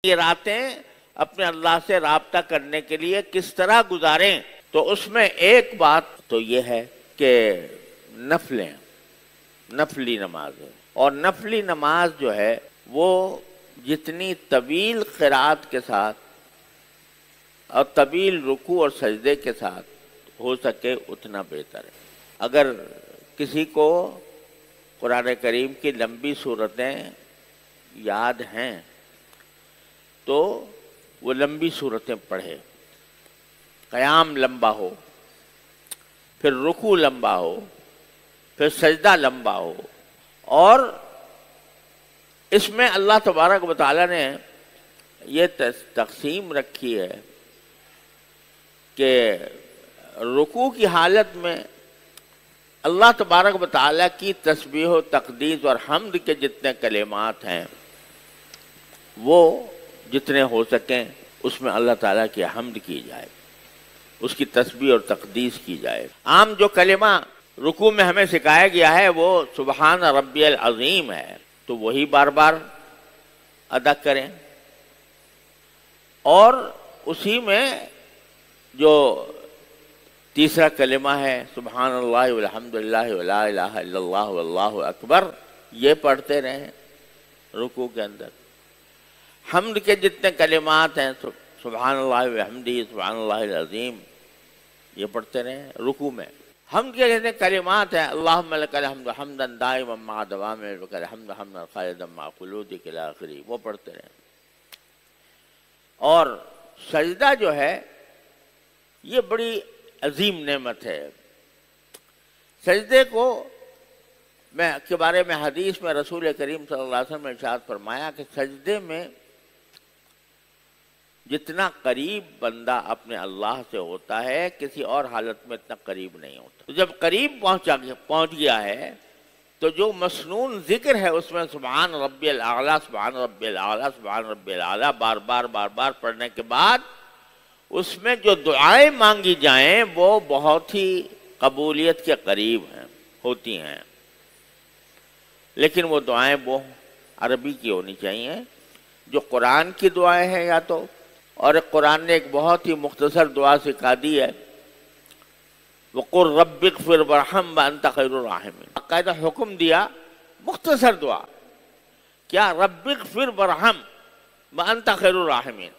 یہ راتیں اپنے اللہ سے رابطہ کرنے کے لیے کس طرح گزاریں، تو اس میں ایک بات تو یہ ہے کہ نفلی نماز ہے، اور نفلی نماز جو ہے وہ جتنی طویل قرات کے ساتھ اور طویل رکوع اور سجدے کے ساتھ ہو سکے اتنا بہتر ہے۔ اگر کسی کو قرآن کریم کی لمبی صورتیں یاد ہیں تو وہ لمبی صورتیں پڑھے، قیام لمبا ہو، پھر رکوع لمبا ہو، پھر سجدہ لمبا ہو، اور اس میں اللہ تبارک و تعالیٰ نے یہ تقسیم رکھی ہے کہ رکوع کی حالت میں اللہ تبارک و تعالیٰ کی تسبیح و تقدیس اور حمد کے جتنے کلمات ہیں وہ جتنے ہو سکیں اس میں اللہ تعالیٰ کی حمد کی جائے، اس کی تسبیح اور تقدیس کی جائے۔ عام جو کلمہ رکوع میں ہمیں سکھایا گیا ہے وہ سبحان ربی العظیم ہے، تو وہی بار بار ادا کریں، اور اسی میں جو تیسرا کلمہ ہے سبحان اللہ والحمد للہ ولا الہ الا اللہ واللہ اکبر، یہ پڑھتے رہیں رکوع کے اندر۔ حمد کے جتنے کلمات ہیں سبحان اللہ وبحمدہ سبحان اللہ العظیم، یہ پڑھتے رہیں رکوع میں۔ حمد کے جتنے کلمات ہیں اللہم لک الحمد حمدا دائما مع دوام لک الحمد حمدا خالدا مع خلودک الی آخرہ، وہ پڑھتے رہیں۔ اور سجدہ جو ہے یہ بڑی عظیم نعمت ہے۔ سجدے کو کے بارے میں حدیث میں رسول کریم صلی اللہ علیہ وسلم نے ارشاد فرمایا کہ سجدے میں جتنا قریب بندہ اپنے اللہ سے ہوتا ہے کسی اور حالت میں اتنا قریب نہیں ہوتا۔ تو جب قریب پہنچ گیا ہے تو جو مسنون ذکر ہے اس میں سبحان ربی الاعلیٰ سبحان ربی الاعلیٰ سبحان ربی الاعلیٰ بار بار پڑھنے کے بعد اس میں جو دعائیں مانگی جائیں وہ بہت ہی قبولیت کے قریب ہوتی ہیں، لیکن وہ دعائیں وہ عربی کی ہونی چاہیے، جو قرآن کی دعائیں ہیں یا تو، اور قرآن نے ایک بہت ہی مختصر دعا سکھا دی ہے وَقُلْ رَبِّ اغْفِرْ وَارْحَمْ وَأَنْتَ خَيْرُ الرَّاحِمِينَ، باقاعدہ حکم دیا، مختصر دعا، کیا رب اغفر وارحم وانت خیر الراحمین،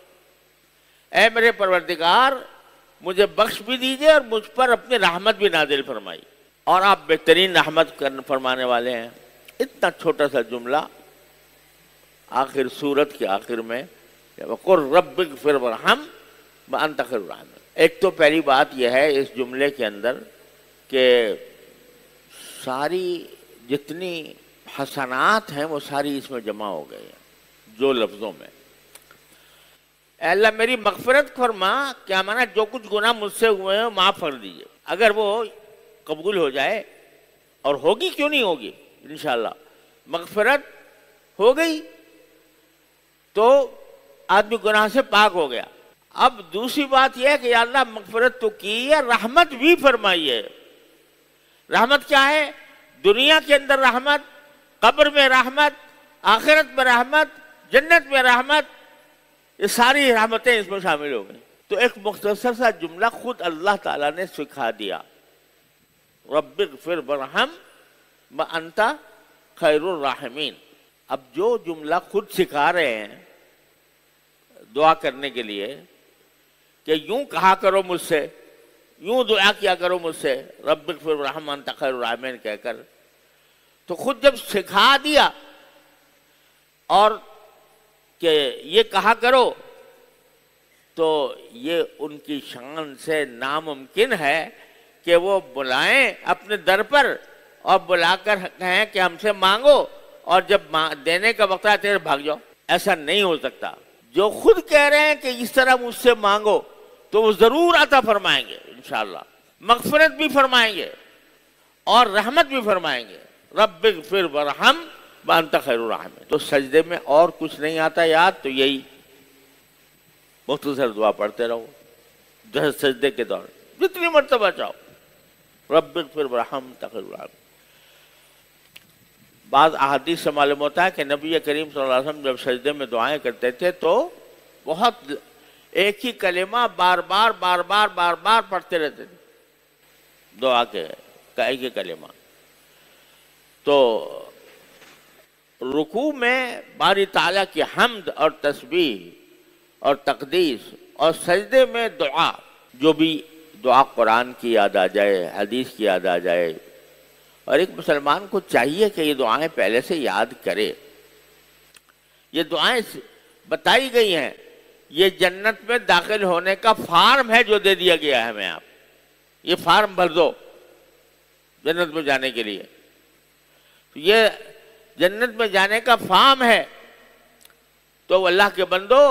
اے میرے پروردگار مجھے بخش بھی دیجئے اور مجھ پر اپنی رحمت بھی نازل فرمائی، اور آپ بہترین رحمت فرمانے والے ہیں۔ اتنا چھوٹا سا جملہ آخر سورت کے آخر میں وَقُلْ رَبِّ اغْفِرْ وَارْحَمْ وَأَنْتَ خَيْرُ الرَّاحِمِينَ۔ ایک تو پہلی بات یہ ہے اس جملے کے اندر کہ ساری جتنی حسنات ہیں وہ ساری اس میں جمع ہو گئی ہیں جو لفظوں میں۔ اے اللہ میری مغفرت فرما، کیا مانا جو کچھ گناہ مجھ سے ہوئے ہیں معاف کر دیجئے، اگر وہ قبول ہو جائے، اور ہوگی کیوں نہیں ہوگی انشاءاللہ، مغفرت ہو گئی تو آدمی گناہ سے پاک ہو گیا۔ اب دوسری بات یہ ہے کہ یا اللہ مغفرت تو کی ہے، رحمت بھی فرمائی ہے۔ رحمت کیا ہے؟ دنیا کے اندر رحمت، قبر میں رحمت، آخرت میں رحمت، جنت میں رحمت، یہ ساری رحمتیں اس میں شامل ہو گئی۔ تو ایک مختصر سا جملہ خود اللہ تعالیٰ نے سکھا دیا، رب اغفر وارحم وانت خیر الراحمین۔ اب جو جملہ خود سکھا رہے ہیں دعا کرنے کے لیے کہ یوں کہا کرو مجھ سے، یوں دعا کیا کرو مجھ سے رب اغفر وارحم وانت خیر الراحمین کہہ کر، تو خود جب سکھا دیا اور کہ یہ کہا کرو تو یہ ان کی شان سے ناممکن ہے کہ وہ بلائیں اپنے در پر اور بلا کر کہیں کہ ہم سے مانگو، اور جب دینے کا وقت آئے بھاگ جاؤ۔ ایسا نہیں ہو سکتا۔ جو خود کہہ رہے ہیں کہ اس طرح مجھ سے مانگو تو وہ ضرور عطا فرمائیں گے انشاءاللہ، مغفرت بھی فرمائیں گے اور رحمت بھی فرمائیں گے۔ رب اغفر وارحم وانت خیر الراحمین۔ تو سجدے میں اور کچھ نہیں آتا یاد، تو یہی مختصر دعا پڑھتے رہو جیسے سجدے کے دور جتنی مرتبہ چاہو، رب اغفر وارحم وانت خیر الراحمین۔ بعض احادیث سے معلوم ہوتا ہے کہ نبی کریم صلی اللہ علیہ وسلم جب سجدے میں دعائیں کرتے تھے تو بہت ایک ہی کلمہ بار بار پڑھتے رہتے تھے، دعا کے ایک ہی کلمہ. تو رکوع میں باری تعالیٰ کی حمد اور تسبیح اور تقدیس، اور سجدے میں دعا، جو بھی دعا قرآن کی یاد آ جائے، حدیث کی یاد آ جائے. اور ایک مسلمان کو چاہیے کہ یہ دعائیں پہلے سے یاد کرے. یہ دعائیں بتائی گئی ہیں، یہ جنت میں داخل ہونے کا فارم ہے جو دے دیا گیا ہے ہمیں. آپ یہ فارم بھر دو جنت میں جانے کے لیے. یہ جنت میں جانے کا فارم ہے، تو اللہ کے بندو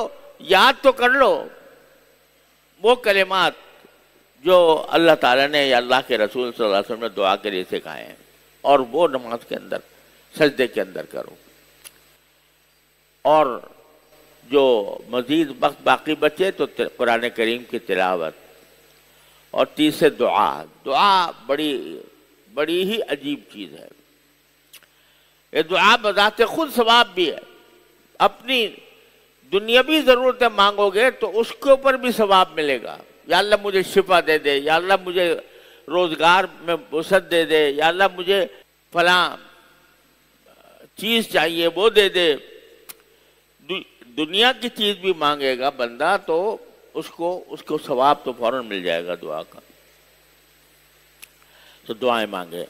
یاد تو کر لو وہ کلمات جو اللہ تعالیٰ نے یا اللہ کے رسول صلی اللہ علیہ وسلم نے دعا کے لیے سکھائے ہیں، اور وہ نماز کے اندر سجدے کے اندر کرو. اور جو مزید وقت باقی بچے تو قرآن کریم کی تلاوت. اور تیسرے دعا بڑی ہی عجیب چیز ہے. یہ دعا بذات خود ثواب بھی ہے. اپنی دنیاوی ضرورتیں مانگو گے تو اس کے اوپر بھی ثواب ملے گا. یا اللہ مجھے شفا دے دے، یا اللہ مجھے روزگار میں وسعت دے دے، یا اللہ مجھے فلاں چیز چاہیے وہ دے دے. دنیا کی چیز بھی مانگے گا بندہ تو اس کو ثواب تو فوراً مل جائے گا دعا کا. تو دعائیں مانگے.